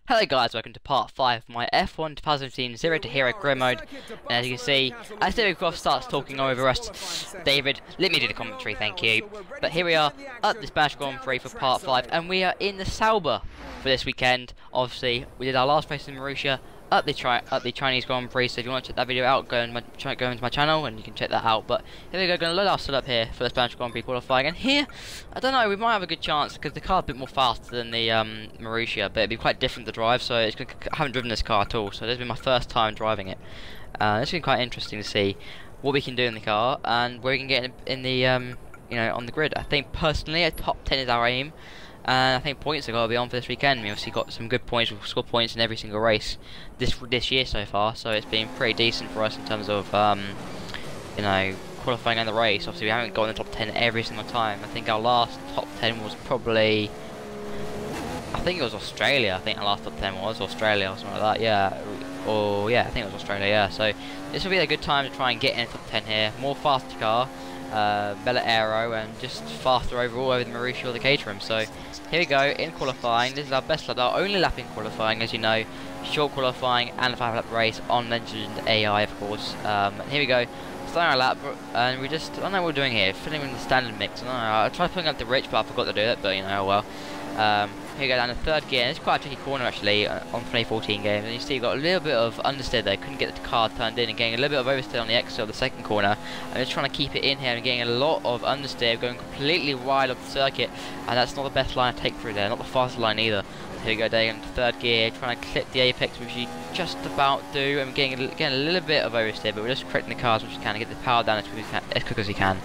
Hello guys, welcome to part 5 of my F1 2015 Zero to Hero career mode. And as you can see, as David Croft starts talking over us, David, let me do the commentary, thank you. But here we are at the Spanish Grand Prix for part 5, and we are in the Sauber for this weekend. Obviously, we did our last race in Marussia at the Chinese Grand Prix, so if you want to check that video out, go into my channel and you can check that out. But here we go, going to load our setup here for the Spanish Grand Prix qualifying, and here, I don't know, we might have a good chance because the car's a bit more faster than the Marussia, but it'd be quite different to drive, so I haven't driven this car at all, so this has been my first time driving it. It's been quite interesting to see what we can do in the car and where we can get in the you know, on the grid. I think personally a top 10 is our aim. And I think points are going to be on for this weekend. We obviously got some good points. We've scored points in every single race this year so far, so it's been pretty decent for us in terms of you know, qualifying and the race. Obviously, we haven't got in the top 10 every single time. I think our last top 10 was probably, I think it was Australia. I think our last top 10 was Australia or something like that. Yeah, or yeah, I think it was Australia. Yeah, so this will be a good time to try and get in the top 10 here. More faster car. Better aero and just faster overall over the Marussia or the Caterham. So here we go in qualifying. This is our best lap, our only lap in qualifying, as you know. Short qualifying and a 5-lap race on Legend AI, of course. Here we go, starting our lap, and we just, I don't know what we're doing here, filling in the standard mix. I don't know, I tried putting up the rich, but I forgot to do it, but you know, oh well. Here we go down the third gear, and it's quite a tricky corner actually on 2014 games, and you see you've got a little bit of understeer there, couldn't get the car turned in, and getting a little bit of oversteer on the exit of the second corner. I'm just trying to keep it in here and getting a lot of understeer, going completely wide of the circuit, and that's not the best line to take through there, not the fastest line either. Here we go down into third gear, trying to clip the apex, which you just about do, and getting a little bit of oversteer, but we're just correcting the cars which we can and get the power down as quick as we can.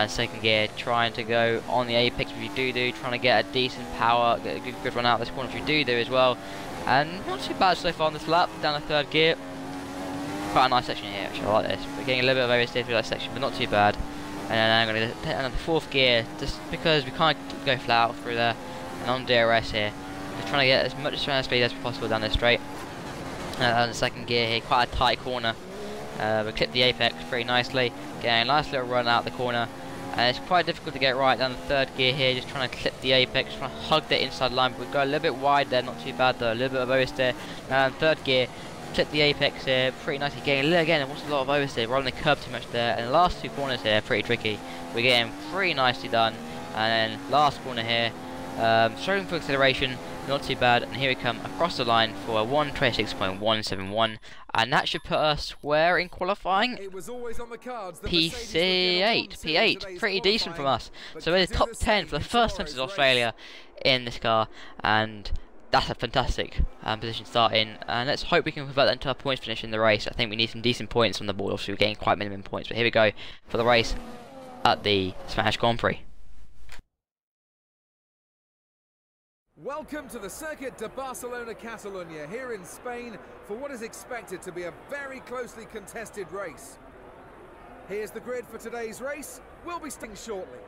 Second gear, trying to go on the apex, which you do, trying to get a decent power, get a good run out of this corner, which you do as well. And not too bad so far on this lap, down the third gear. Quite a nice section here, actually, I like this. We're getting a little bit of oversteer through that section, but not too bad. And then I'm going to hit another fourth gear, just because we can't go flat out through there. And on DRS here, just trying to get as much speed as possible down this straight. And the second gear here, quite a tight corner. We clip the apex pretty nicely, getting a nice little run out the corner, and it's quite difficult to get right down the third gear here, just trying to clip the apex, trying to hug the inside line, but we go a little bit wide there, not too bad though, a little bit of oversteer. Now third gear, clip the apex here, pretty nicely, getting again, it was a lot of oversteer, rolling the curb too much there, and the last two corners here, pretty tricky, we're getting pretty nicely done, and then last corner here, struggling for acceleration, not too bad, and here we come across the line for a 126.171, and that should put us where in qualifying? P8, pretty decent from us. So we're the top 10 for the first time since Australia in this car, and that's a fantastic position to start in, and let's hope we can convert that into a points finish in the race. I think we need some decent points on the board, obviously we're getting quite minimum points, but here we go for the race at the Spanish Grand Prix. Welcome to the Circuit de Barcelona Catalunya here in Spain for what is expected to be a very closely contested race. Here's the grid for today's race. We'll be starting shortly.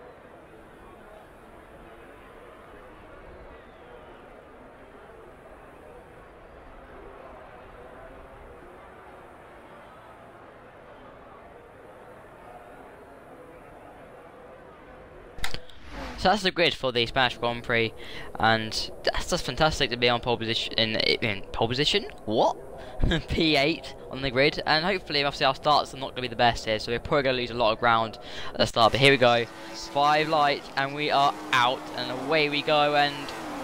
So that's the grid for the Spanish Grand Prix, and that's just fantastic to be on pole position. In pole position? What? P8 on the grid, and hopefully, obviously, our starts are not going to be the best here, so we're probably going to lose a lot of ground at the start. But here we go, 5 lights, and we are out, and away we go. And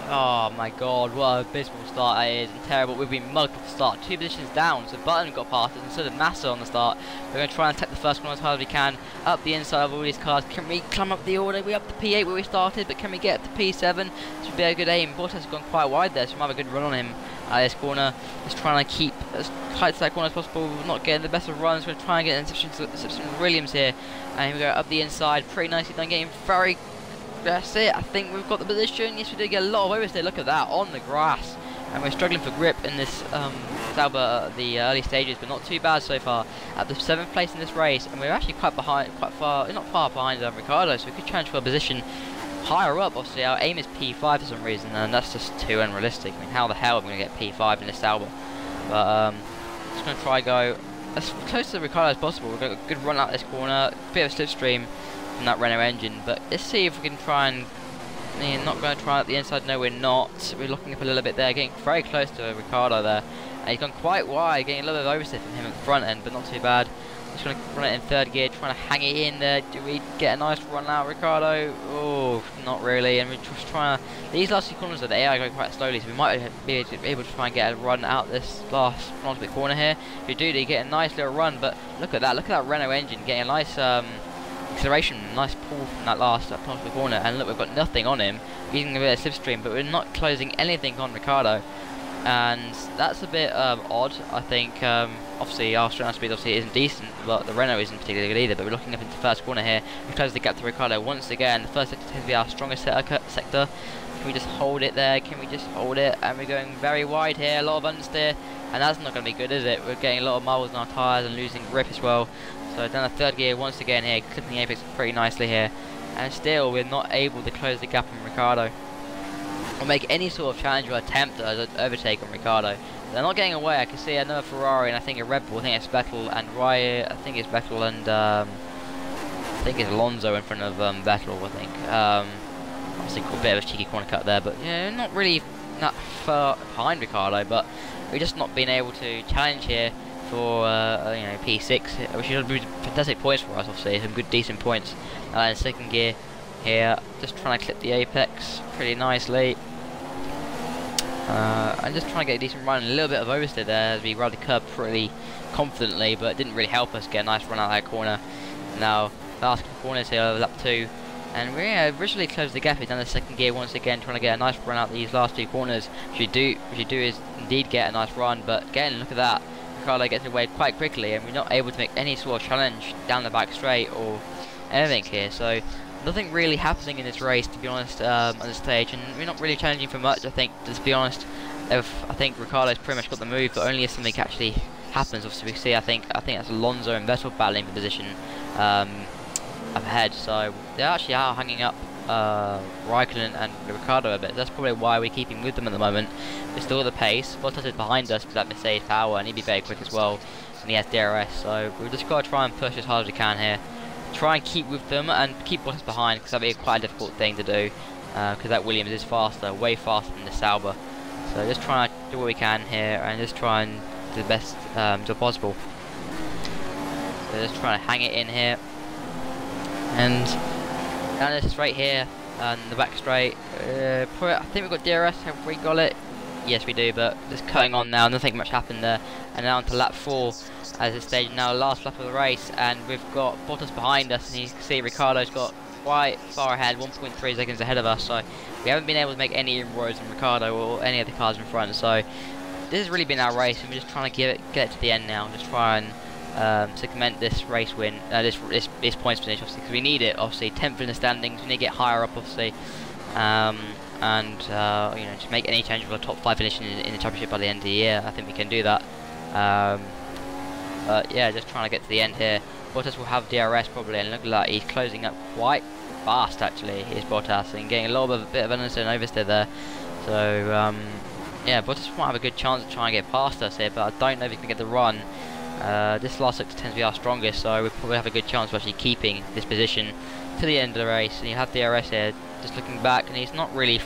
oh my God, what an abysmal start that is, and terrible. We've been mugged at the start, 2 positions down, so Button got past us instead of Massa on the start. We're going to try and attack the first corner as hard as we can, up the inside of all these cars. Can we climb up the order? We're up to P8 where we started, but can we get up to P7? This would be a good aim. Bottas has gone quite wide there, so we might have a good run on him at this corner. Just trying to keep as tight to that corner as possible. We're not getting the best of runs. We're going to try and get Inception Williams here. And here we go up the inside, pretty nicely done, getting very. That's it, I think we've got the position. Yes, we did get a lot of oversteer, look at that, on the grass. And we're struggling for grip in this Sauber the early stages, but not too bad so far. At the 7th place in this race, and we're actually quite far behind Ricardo, so we could transfer a position higher up. Obviously, our aim is P5 for some reason, and that's just too unrealistic. I mean, how the hell are we going to get P5 in this Sauber? But just going to try go as close to Ricardo as possible. We've got a good run out this corner, a bit of a slipstream from that Renault engine, but let's see if we can try and not going to try out the inside. No, we're not. We're looking up a little bit there, getting very close to Ricardo there. And he's gone quite wide, getting a little bit of oversteer from him at the front end, but not too bad. Just going to run it in third gear, trying to hang it in there. Do we get a nice run out, Ricardo? Oh, not really. And we're just trying to... These last two corners of the AI go quite slowly, so we might be able to try and get a run out this last penultimate corner here. If we do, they get a nice little run, but look at that. Look at that Renault engine getting a nice acceleration, nice pull from that last penultimate corner. And look, we've got nothing on him. Using a bit of slipstream, but we're not closing anything on Ricardo. And that's a bit odd, I think. Obviously our straight line speed obviously isn't decent, but the Renault isn't particularly good either. But we're looking up into the first corner here. We close the gap to Ricardo once again. The first sector tends to be our strongest sector. Can we just hold it there? Can we just hold it? And we're going very wide here, a lot of understeer, and that's not going to be good, is it? We're getting a lot of miles on our tyres and losing grip as well. So down the third gear once again here, clipping the apex pretty nicely here, and still we're not able to close the gap on Ricardo or make any sort of challenge or attempt to overtake on Ricardo. They're not getting away. I can see another Ferrari and I think a Red Bull. I think it's Vettel and Riot. I think it's Vettel and I think it's Alonso in front of Vettel. I think. Obviously, a bit of a cheeky corner cut there, but yeah, not really that far behind Ricardo. But we're just not being able to challenge here for P6, which should be fantastic points for us. Obviously, some good decent points. In second gear here, just trying to clip the apex pretty nicely. And just trying to get a decent run, a little bit of oversteer there as we rode the curb pretty confidently, but it didn't really help us get a nice run out of that corner. Now, last couple corners here, lap 2, and we originally closed the gap down the second gear once again, trying to get a nice run out these last 2 corners. What you do is indeed get a nice run, but again, look at that. Ricardo gets away quite quickly, and we're not able to make any sort of challenge down the back straight or anything here. So nothing really happening in this race, to be honest, on this stage, and we're not really challenging for much. I think, to be honest, I think Ricardo's pretty much got the move, but only if something actually happens. Obviously, we see I think that's Alonso and Vettel battling for position up ahead, so they actually are hanging up Raikkonen and Ricardo a bit. That's probably why we're keeping with them at the moment. We're still at the pace. Bottas is behind us with that Mercedes power, and he'd be very quick as well, and he has DRS, so we've just got to try and push as hard as we can here. Try and keep with them and keep Bottas behind, because that'd be quite a difficult thing to do, because that Williams is faster, way faster than the Sauber. So just try to do what we can here and just try and do the best job possible. So just trying to hang it in here, and down this straight here and the back straight. I think we've got DRS. Have we got it? Yes, we do, but just cutting on now. Nothing much happened there, and now on to lap 4. As this stage now, last lap of the race, and we've got Bottas behind us, and you can see Ricardo's got quite far ahead, 1.3 seconds ahead of us, so we haven't been able to make any inroads on Ricardo or any of the cars in front. So this has really been our race, and we're just trying to get it to the end now, just try and segment this race win, this points finish, obviously, because we need it. Obviously, 10th in the standings, we need to get higher up, obviously, and just make any change for a top 5 finish in the championship by the end of the year. I think we can do that. But yeah, just trying to get to the end here. Bottas will have DRS probably, and look at that, he's closing up quite fast actually, he's Bottas, and getting a bit of understeer and oversteer there. So yeah, Bottas might have a good chance to try and get past us here, but I don't know if he can get the run. This last sector tends to be our strongest, so we probably have a good chance of actually keeping this position to the end of the race. And you have DRS here, just looking back, and he's not really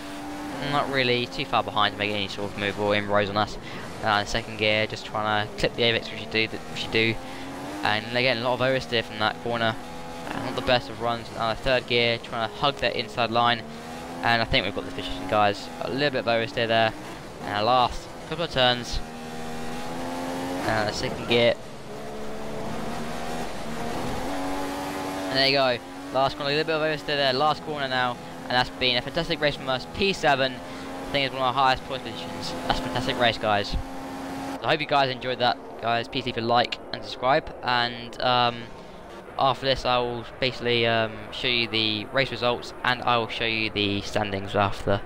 too far behind to make any sort of move or inroads on us. In second gear, just trying to clip the apex, which you do, and again a lot of oversteer from that corner. Not the best of runs. Now third gear, trying to hug that inside line, and I think we've got this position, guys. A little bit of oversteer there, and our last couple of turns. Second gear, and there you go. Last corner, a little bit of oversteer there. Last corner now, and that's been a fantastic race from us. P7. I think it's one of our highest point positions. That's a fantastic race, guys. I hope you guys enjoyed that, guys. Please leave a like and subscribe, and after this I will basically show you the race results, and I will show you the standings after,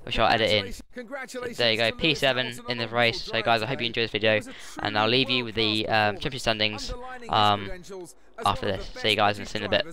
which I'll edit in. So there you go, P7 in the race. So guys, I hope you enjoyed this video, and I'll leave you with the championship standings after this. See you guys in a bit.